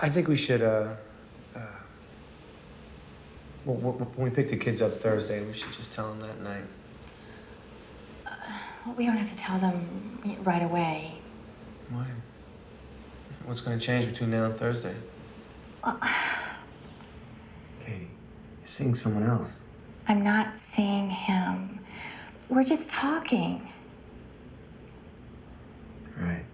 I think we should, when we pick the kids up Thursday, we should just tell them that night. We don't have to tell them right away. Why? What's going to change between now and Thursday? Katie, you're seeing someone else. I'm not seeing him. We're just talking. Right.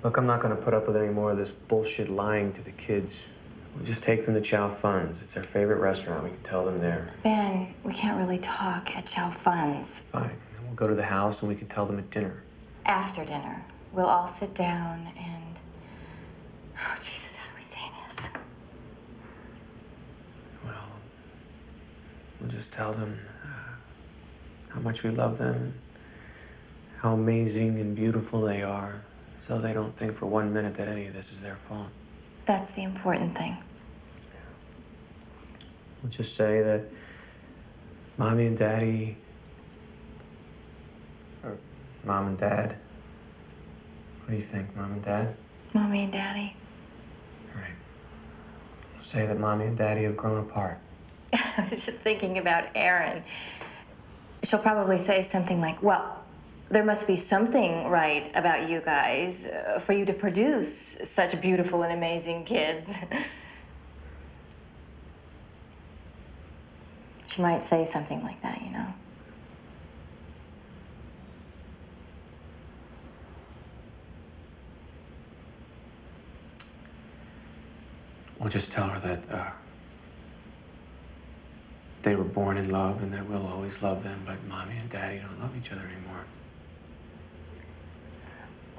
Look, I'm not going to put up with any more of this bullshit lying to the kids. We'll just take them to Chow Fun's. It's their favorite restaurant. We can tell them there. Ben, we can't really talk at Chow Fun's. Fine. Then we'll go to the house and we can tell them at dinner. After dinner, we'll all sit down and... Oh, Jesus, how do we say this? Well, we'll just tell them how much we love them and how amazing and beautiful they are, so they don't think for 1 minute that any of this is their fault. That's the important thing. We'll just say that Mommy and Daddy, or Mom and Dad. What do you think, Mom and Dad? Mommy and Daddy. All right. We'll say that Mommy and Daddy have grown apart. I was just thinking about Erin. She'll probably say something like, well, there must be something right about you guys for you to produce such beautiful and amazing kids. She might say something like that, you know. We'll just tell her that they were born in love and that we'll always love them, but Mommy and Daddy don't love each other anymore.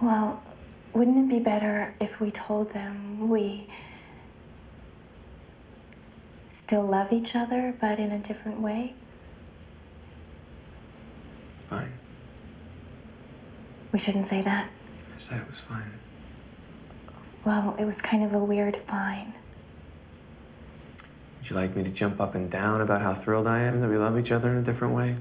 Well, wouldn't it be better if we told them we still love each other, but in a different way? Fine. We shouldn't say that. I said it was fine. Well, it was kind of a weird fine. Would you like me to jump up and down about how thrilled I am that we love each other in a different way?